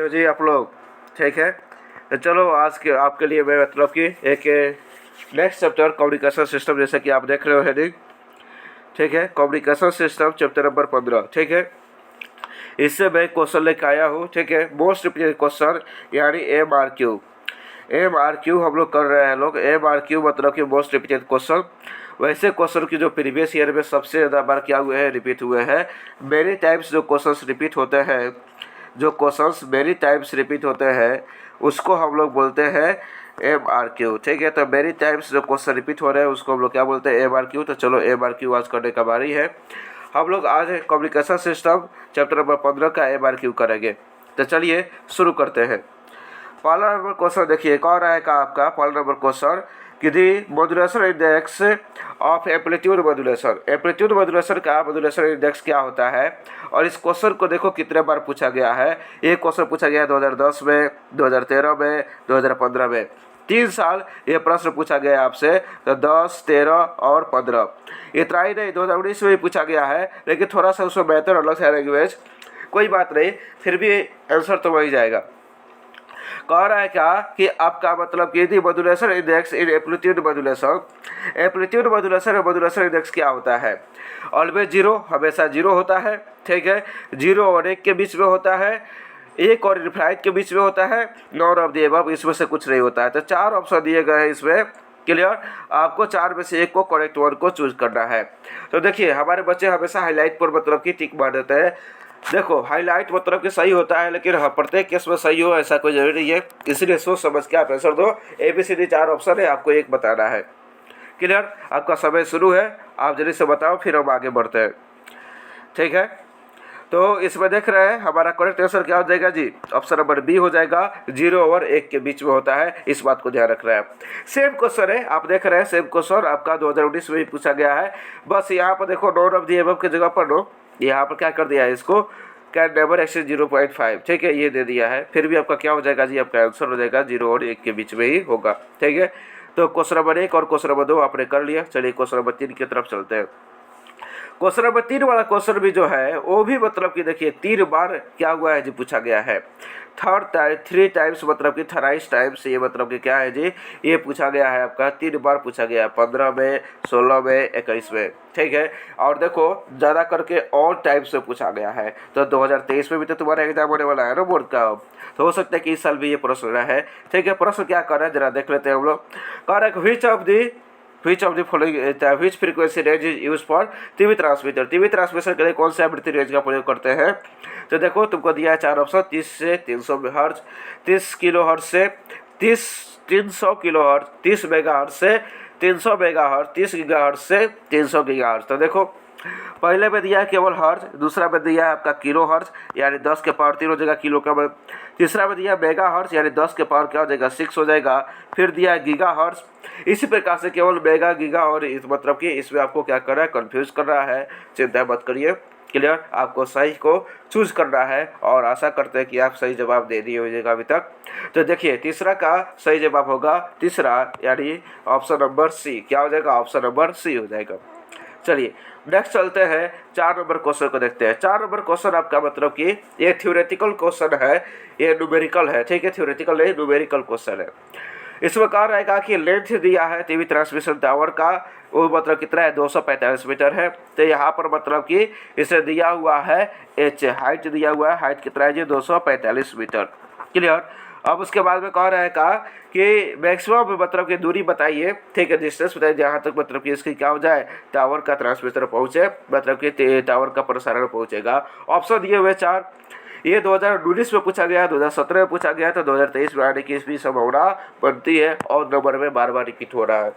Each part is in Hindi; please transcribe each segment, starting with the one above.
हो जी आप लोग? ठीक है, तो चलो आज के आपके लिए मैं मतलब कि एक नेक्स्ट चैप्टर कम्युनिकेशन सिस्टम, जैसे कि आप देख रहे हो हेडिंग, ठीक है, कम्युनिकेशन सिस्टम चैप्टर नंबर 15, ठीक है। इससे मैं क्वेश्चन लेकर आया हूँ, ठीक है, मोस्ट रिपीटेड क्वेश्चन यानी एम आर क्यू हम लोग कर रहे हैं लोग। एम आर क्यू मतलब कि मोस्ट रिपीटेड क्वेश्चन। वैसे क्वेश्चन की जो प्रीवियस ईयर में सबसे ज़्यादा बार क्या हुए हैं, रिपीट हुए हैं। मेनी टाइम्स जो क्वेश्चंस रिपीट होते हैं, जो क्वेश्चंस मेनी टाइम्स रिपीट होते हैं, उसको हम लोग बोलते हैं एम आर क्यू, ठीक है। तो मेनी टाइम्स जो क्वेश्चन रिपीट हो रहे हैं उसको हम लोग क्या बोलते हैं, एम आर क्यू। तो चलो एम आर क्यू आज करने का बारी है। हम लोग आज कम्युनिकेशन सिस्टम चैप्टर नंबर 15 का एम आर क्यू करेंगे। तो चलिए शुरू करते हैं। पहला नंबर क्वेश्चन देखिए, कौन रहेगा आपका पहला नंबर क्वेश्चन कि the modulation index of amplitude modulation. Amplitude modulation का मॉड्यूलेशन इंडेक्स क्या होता है, और इस क्वेश्चन को देखो कितने बार पूछा गया है। एक क्वेश्चन पूछा गया है 2010 में, 2013 में, 2015 में। 3 साल ये प्रश्न पूछा गया है आपसे, तो 10, 13 और 15। इतना ही नहीं, 2019 में भी पूछा गया है, लेकिन थोड़ा सा उसमें बेहतर अलग है लैंग्वेज। कोई बात नहीं, फिर भी आंसर तो वही जाएगा। कह रहा है क्या कि आपका मतलब कि यदि modulation index in amplitude modulation, amplitude modulation और मॉड्यूलेशन इंडेक्स क्या होता है। ऑलवेज जीरो, हमेशा जीरो होता है, ठीक है। 0 और 1 के बीच में होता है, 1 और इनफाइनाइट के बीच में होता है, नॉन ऑफ द अबव इसमें से कुछ नहीं होता है। तो 4 ऑप्शन दिए गए हैं इसमें, क्लियर। आपको 4 में से एक को करेक्ट वन को चूज करना है। तो देखिए हमारे बच्चे हमेशा हाईलाइट पर मतलब कि टिक मार देते हैं। देखो हाईलाइट मतलब कि सही होता है, लेकिन प्रत्येक केस में सही हो ऐसा कोई जरूरी नहीं है, इसलिए सोच समझ के आप आंसर दो। ABCD 4 ऑप्शन है, आपको एक बताना है, क्लियर। आपका समय शुरू है, आप जल्दी से बताओ फिर हम आगे बढ़ते हैं, ठीक है। तो इसमें देख रहे हैं हमारा करेक्ट आंसर क्या हो जाएगा जी, ऑप्शन नंबर बी हो जाएगा। 0 और 1 के बीच में होता है, इस बात को ध्यान रख रहे हैं। सेम क्वेश्चन है, आप देख रहे हैं सेम क्वेश्चन आपका 2019 में भी पूछा गया है। बस यहाँ पर देखो नॉन ऑफ द अबव की जगह पर नो, यहाँ पर क्या कर दिया है, इसको कैन नेवर एक्सीड 0.5, ठीक है, ये दे दिया है। फिर भी आपका क्या हो जाएगा जी, आपका आंसर हो जाएगा 0 और 1 के बीच में ही होगा, ठीक है। तो क्वेश्चन नंबर 1 और क्वेश्चन नंबर 2 आपने कर लिया। चलिए क्वेश्चन नंबर 3 की तरफ चलते हैं। क्वेश्चन नंबर 3 वाला क्वेश्चन भी जो है वो भी मतलब कि देखिए 3 बार क्या हुआ है जी, पूछा गया है। 3 टाइम्स मतलब कि थराइस टाइम्स, ये मतलब कि क्या है जी, ये पूछा गया है आपका 3 बार पूछा गया है, 15 में, 16 में, 21 में, ठीक है। और देखो ज़्यादा करके और टाइप से पूछा गया है। तो 2023 में भी तो तुम्हारा एग्जाम होने वाला है ना बोर्ड का, तो हो सकता है कि इस साल भी ये प्रश्न रहा है, ठीक है। प्रश्न क्या कर रहे हैं जरा देख लेते हैं हम लोग। कह रहे हैं which of the following which frequency range is used for TV transmitter. TV transmission के लिए कौन से आवृत्ति रेंज का प्रयोग करते हैं। तो देखो तुमको दिया है 4 ऑप्शन, 30 से 300 हर्ट्ज, 30 किलो हर्ट्ज से 300 किलो हर्ट्ज, 30 मेगा हर्ट्ज से 300 मेगा हर्ट्ज, 30 गीगा हर्ट्ज से 300 गीगा हर्ट्ज। तो देखो पहले में दिया है केवल हर्ट्ज, दूसरा में दिया है आपका किलो हर्ट्ज यानी 10 के पावर 3 हो जाएगा किलो का, तीसरा में दिया मेगा हर्ट्ज यानी 10 के पावर क्या हो जाएगा 6 हो जाएगा, फिर दिया है गीगा हर्ट्ज। इसी प्रकार से केवल मेगा, गीगा और इस मतलब कि इसमें आपको क्या कर रहा है, कंफ्यूज कर रहा है। चिंता मत करिए, क्लियर। आपको सही को चूज करना है और आशा करते हैं कि आप सही जवाब दे दिए होइएगा अभी तक। तो देखिए तीसरा का सही जवाब होगा तीसरा यानी ऑप्शन नंबर सी, क्या हो जाएगा, ऑप्शन नंबर सी हो जाएगा। चलिए नेक्स्ट चलते हैं, 4 नंबर क्वेश्चन को देखते हैं। 4 नंबर क्वेश्चन आपका मतलब कि ये थ्योरेटिकल क्वेश्चन है, ये न्यूमेरिकल है, ठीक है, थ्योरेटिकल नहीं न्यूमेरिकल क्वेश्चन है। इसमें कहा रहेगा कि लेंथ दिया है टीवी ट्रांसमिशन टावर का, वो मतलब कितना है 245 मीटर है। तो यहाँ पर मतलब कि इसे दिया हुआ है h, हाइट दिया हुआ है, हाइट कितना है जी 245 मीटर, क्लियर। अब उसके बाद में कह रहा है का कि मैक्सिमम मतलब कि दूरी बताइए, ठीक है, डिस्टेंस बताइए जहाँ तक मतलब कि इसकी क्या हो जाए, टावर का ट्रांसमिशन पहुँचे, मतलब कि टावर का प्रसारण पहुँचेगा। ऑप्शन दिए हुए 4, ये 2019 में पूछा गया, 2017 में पूछा गया, तो 2023 में आने की इसकी संभावना बनती है और नंबर में बार बार रिपीट हो रहा है,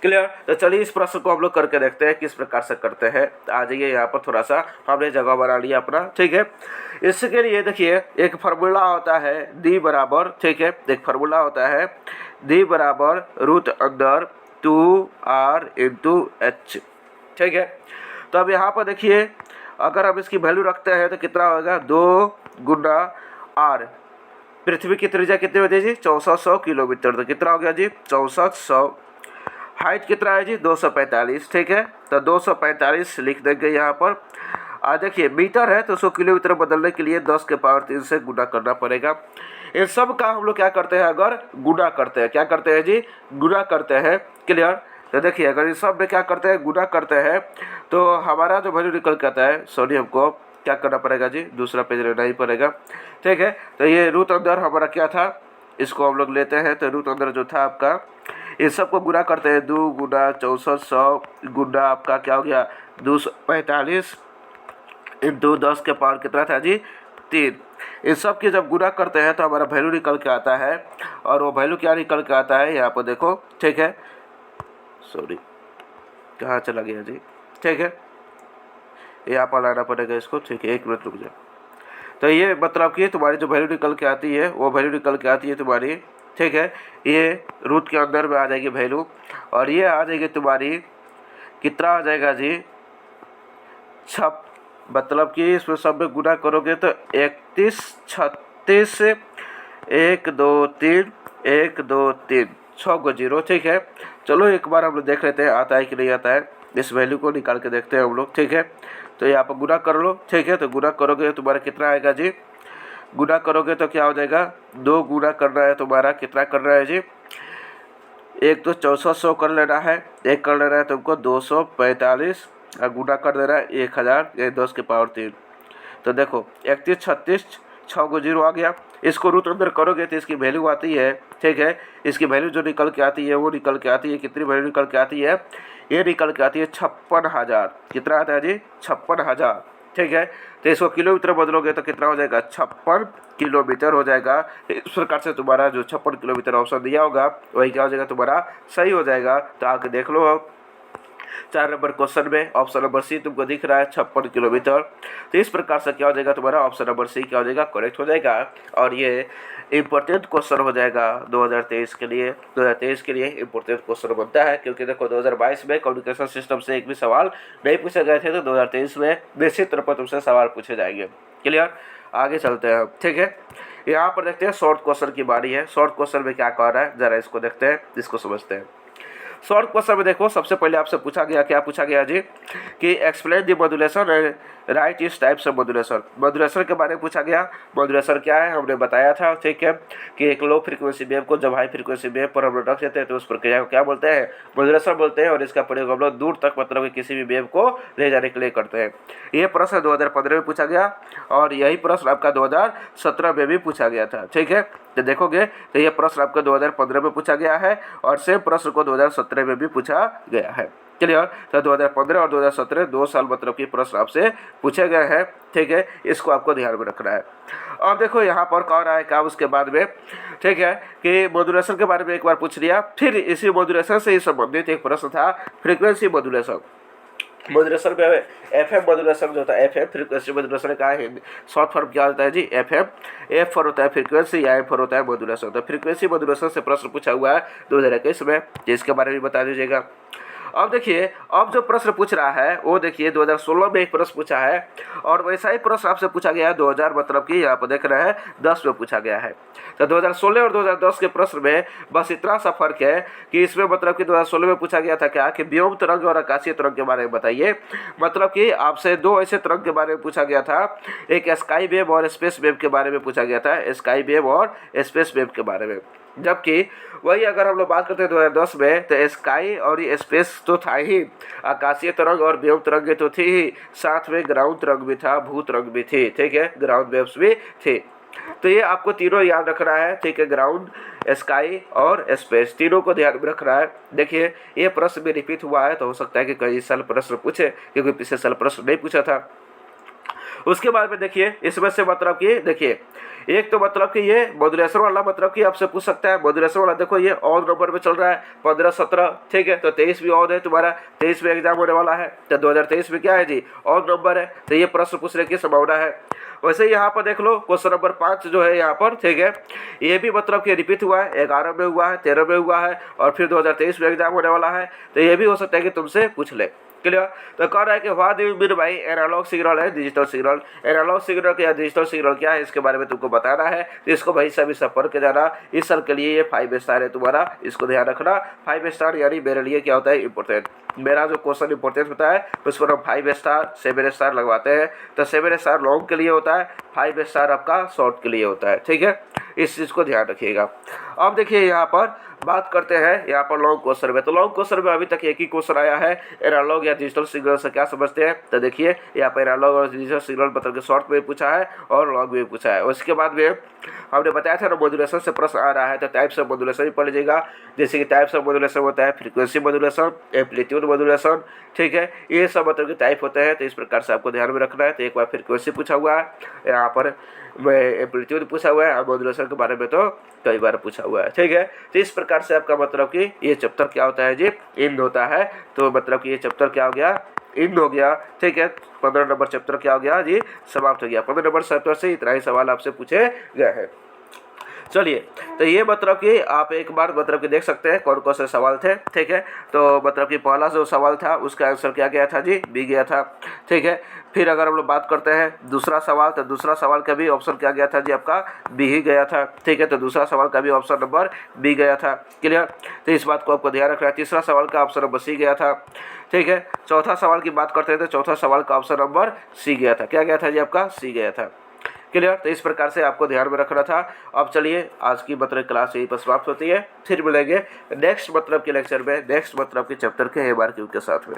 क्लियर। तो चलिए इस प्रश्न को हम लोग करके देखते हैं किस प्रकार से करते हैं। आ जाइए यहाँ पर, थोड़ा सा हमने जगह बना लिया अपना, ठीक है। इसके लिए देखिए एक फार्मूला होता है डी बराबर, ठीक है, एक फार्मूला होता है डी बराबर √2r × h, ठीक है। तो अब यहाँ पर देखिए अगर हम इसकी वैल्यू रखते हैं तो कितना होगा, 2 गुना r, पृथ्वी की त्रिज्या कितनी होती है जी 6400 किलोमीटर, तो कितना हो गया जी 6400। हाइट कितना है जी 245, ठीक है, तो 245 लिख देंगे यहाँ पर। देखिए मीटर है तो उसको किलोमीटर बदलने के लिए 10 के पावर 3 से गुना करना पड़ेगा। इन सब का हम लोग क्या करते हैं, अगर गुना करते हैं, क्या करते हैं जी, गुना करते हैं। क्लियर। तो देखिए अगर इन सब में क्या करते हैं, गुना करते हैं, तो हमारा जो वैल्यू निकल के आता है, सॉरी हमको क्या करना पड़ेगा जी, दूसरा पेज लेना ही पड़ेगा। ठीक है, तो ये रूट अंदर हमारा क्या था, इसको हम लोग लेते हैं। तो रूट अंदर जो था आपका, इन सबको गुना करते हैं, 2 गुना 6400 गुना आपका क्या हो गया 245 इंटू 10 के पावर कितना था जी 3। इन सब की जब गुना करते हैं तो हमारा वैल्यू निकल के आता है, और वो वैल्यू क्या निकल के आता है यहाँ पर देखो। ठीक है, सॉरी कहाँ चला गया जी। ठीक है, यहाँ पर लाना पड़ेगा इसको। ठीक है, 1 मिनट रुक जाओ। तो ये मतलब कि तुम्हारी जो वैल्यू निकल के आती है, वो वैल्यू निकल के आती है तुम्हारी, ठीक है, ये रूट के अंदर में आ जाएगी वैल्यू, और ये आ जाएगी तुम्हारी कितना आ जाएगा जी, मतलब कि इसमें सब में गुना करोगे तो 31 36 1 2 3 1 2 3 6 को 0। ठीक है, चलो एक बार हम लोग देख लेते हैं आता है कि नहीं आता है, इस वैल्यू को निकाल के देखते हैं हम लोग। ठीक है, तो यहाँ पर गुना कर लो। ठीक है, तो गुना करोगे तुम्हारा कितना आएगा जी, गुना करोगे तो क्या हो जाएगा, 2 गुना करना है तुम्हारा, कितना करना है जी, एक तो 6400 कर लेना है, एक कर लेना है तुमको 245, और गुना कर देना है 1000, ये 10 के पावर 3। तो देखो 31 36 6 को 0 आ गया। इसको रूट अंदर करोगे तो इसकी वैल्यू आती है। ठीक है, इसकी वैल्यू जो निकल के आती है वो निकल के आती है, कितनी वैल्यू निकल के आती है, ये निकल के आती है 56,000। कितना आता है जी, 56,000। ठीक है, तो इसको किलोमीटर बदलोगे तो कितना हो जाएगा, 56 किलोमीटर हो जाएगा। इस प्रकार से तुम्हारा जो 56 किलोमीटर ऑप्शन दिया होगा वही क्या हो जाएगा, तुम्हारा सही हो जाएगा। तो आके देख लो अब 4 नंबर क्वेश्चन में ऑप्शन नंबर सी तुमको दिख रहा है 56 किलोमीटर। तो इस प्रकार से क्या हो जाएगा, तुम्हारा ऑप्शन नंबर सी क्या हो जाएगा, करेक्ट हो जाएगा। और ये इम्पोर्टेंट क्वेश्चन हो जाएगा 2023 के लिए। 2023 के लिए इम्पोर्टेंट क्वेश्चन बनता है, क्योंकि देखो 2022 में कम्युनिकेशन सिस्टम से एक भी सवाल नहीं पूछे गए थे, तो 2023 में निश्चित तौर पर तुमसे सवाल पूछे जाएंगे। क्लियर, आगे चलते हैं। ठीक है, यहाँ पर देखते हैं शॉर्ट क्वेश्चन की बारी है। शॉर्ट क्वेश्चन में क्या कह रहा है, जरा इसको देखते हैं, इसको समझते हैं। शॉर्ट क्वेश्चन में देखो सबसे पहले आपसे पूछा गया, क्या पूछा गया जी, कि explain the modulation and right इस टाइप्स ऑफ मॉड्यूलेशन। मॉड्यूलेशन के बारे में पूछा गया। मॉड्यूलेशन क्या है हमने बताया था। ठीक है, कि एक लो फ्रीक्वेंसी वेव को जब हाई फ्रीक्वेंसी वेव पर हम लोग रख देते हैं तो उस प्रक्रिया को क्या बोलते हैं, मॉड्यूलेशन बोलते हैं। और इसका प्रयोग हम लोग दूर तक मतलब किसी भी वेव को ले जाने के लिए करते हैं। ये प्रश्न 2015 में पूछा गया, और यही प्रश्न आपका 2017 में भी पूछा गया था। ठीक है, तो देखोगे तो ये प्रश्न आपका 2015 में पूछा गया है, और सेम प्रश्न को 2017 में भी पूछा गया है। क्लियर, तो 2015 और 2017 2 साल मतलब कि प्रश्न आपसे पूछे गए हैं। ठीक है, इसको आपको ध्यान में रखना है। अब देखो यहाँ पर कह रहा है क्या उसके बाद में, ठीक है, कि मॉड्यूलेशन के बारे में एक बार पूछ लिया। फिर इसी मॉड्यूलेशन से ही संबंधित एक प्रश्न था फ्रीक्वेंसी मॉड्यूलेशन। मॉड्यूलेशन में एफएम मॉड्यूलेशन जो होता है, एफएम फ्रीक्वेंसी मॉड्यूलेशन का है शॉर्ट फॉर्म क्या होता है जी, एफएम। एफ फॉर होता है फ्रीक्वेंसी, या एम फॉर होता है मॉड्यूलेशन। तो फ्रीक्वेंसी मॉड्यूलेशन से प्रश्न पूछा हुआ है 2021 में, जिसके बारे में बता दीजिएगा। अब देखिए, अब जो प्रश्न पूछ रहा है वो देखिए 2016 में एक प्रश्न पूछा है, और वैसा ही प्रश्न आपसे पूछा गया है 2000 मतलब कि यहाँ पर देख रहे हैं 10 में पूछा गया है। तो 2016 और 2010 के प्रश्न में बस इतना सा फर्क है कि इसमें मतलब कि 2016 में पूछा गया था क्या, कि व्योम तरंग और आकाशीय तरंग के बारे में बताइए। मतलब कि आपसे 2 ऐसे तरंग के बारे में पूछा गया था, एक स्काई वेव और स्पेस वेव के बारे में पूछा गया था, स्काई वेव और स्पेस वेव के बारे में। जबकि वही अगर हम लोग बात करते हैं 2010 में, तो स्काई और ये स्पेस तो था ही, आकाशीय तरंग और व्योम तरंग तो थी ही, साथ में ग्राउंड तरंग भी था, भू तरंग भी थी। ठीक है, ग्राउंड वेव्स भी थे। तो ये आपको तीनों याद रखना है। ठीक है, ग्राउंड, स्काई और स्पेस तीनों को ध्यान में रखना है। देखिए ये प्रश्न भी रिपीट हुआ है, तो हो सकता है कि कई साल प्रश्न पूछे, क्योंकि पिछले साल प्रश्न नहीं पूछा था। उसके बाद में देखिए इसमें से मतलब कि देखिए एक तो मतलब कि ये मॉड्यूलेशन वाला मतलब कि आपसे पूछ सकता है। मॉड्यूलेशन वाला देखो ये ऑड नंबर में चल रहा है 15 17। ठीक है, तो 23 भी ऑड है तुम्हारा, 23 में एग्जाम होने वाला है। तो 2023 में क्या है जी, ऑड नंबर है, तो ये प्रश्न पूछने की संभावना है। वैसे यहाँ पर देख लो क्वेश्चन नंबर 5 जो है यहाँ पर, ठीक है, ये भी मतलब कि रिपीट हुआ है, 11 में हुआ है, 13 में हुआ है, और फिर 2023 में एग्जाम होने वाला है। तो ये भी हो सकता है कि तुमसे पूछ ले। क्लियर। तो कह रहा है कि what do you mean by analog signal है डिजिटल सिग्नल। एनालॉग सिग्नल क्या डिजिटल सिग्नल क्या है इसके बारे में तुमको बताना है। तो इसको भाई सभी सब पढ़ के जाना। इस साल के लिए ये 5 स्टार है तुम्हारा, इसको ध्यान रखना। 5 स्टार यानी मेरे लिए क्या होता है इंपॉर्टेंट। मेरा जो क्वेश्चन इंपॉर्टेंट होता है उस पर हम 5 स्टार 7 स्टार लगवाते हैं। तो 7 स्टार लॉन्ग के लिए होता है, 5 स्टार आपका शॉर्ट के लिए होता है। ठीक है, इस चीज़ को ध्यान रखिएगा। अब देखिए यहाँ पर बात करते हैं यहाँ पर लॉन्ग क्वेश्चन में। तो लॉन्ग क्वेश्चन में अभी तक एक ही क्वेश्चन आया है, एनालॉग या डिजिटल सिग्नल से क्या समझते हैं। तो देखिए यहाँ पर एनालॉग और डिजिटल सिग्नल मतलब कि शॉर्ट में पूछा है और लॉन्ग में पूछा है। उसके बाद में हमने बताया था ना मॉड्यूलेशन से प्रश्न आ रहा है, तो टाइप्स ऑफ मॉड्यूलेशन भी पढ़ लीजिएगा। जैसे कि टाइप्स ऑफ मॉड्यूलेशन होता है फ्रीक्वेंसी मॉड्यूलेशन, एम्पलीट्यूड मॉड्यूलेशन। ठीक है, ये सब मतलब कि टाइप होते हैं। तो इस प्रकार से आपको ध्यान में रखना है। तो एक बार फ्रीक्वेंसी पूछा हुआ है, यहाँ पर एम्पलीट्यूड पूछा हुआ है, और मॉड्यूलेशन के बारे में तो कई बार पूछा हुआ है। ठीक है, तो इस प्रकार से आपका मतलब कि ये चैप्टर क्या होता है जी, इंड होता है। तो मतलब कि ये चैप्टर क्या हो गया, इंड हो गया। ठीक है, 15 नंबर चैप्टर क्या हो गया जी, समाप्त हो गया। 15 नंबर चैप्टर से इतना ही सवाल आपसे पूछे गए हैं। चलिए, तो ये मतलब कि आप एक बार मतलब कि देख सकते हैं कौन कौन से सवाल थे। ठीक है, तो मतलब कि पहला जो सवाल था उसका आंसर क्या गया था जी, बी गया था। ठीक है, फिर अगर हम लोग बात करते हैं दूसरा सवाल, तो दूसरा सवाल का भी ऑप्शन क्या गया था जी, आपका बी ही गया था। ठीक है, तो दूसरा सवाल का भी ऑप्शन नंबर बी गया था। क्लियर, तो इस बात को आपको ध्यान रखना है। तीसरा सवाल का ऑप्शन नंबर सी गया था। ठीक है, चौथा सवाल की बात करते हैं तो चौथा सवाल का ऑप्शन नंबर सी गया था। क्या गया था जी, आपका सी गया था। क्लियर, तो इस प्रकार से आपको ध्यान में रखना था। अब चलिए आज की मतलब क्लास यही पर समाप्त होती है। फिर मिलेंगे नेक्स्ट मतलब के लेक्चर में, नेक्स्ट मतलब के चैप्टर के MRQ के साथ में।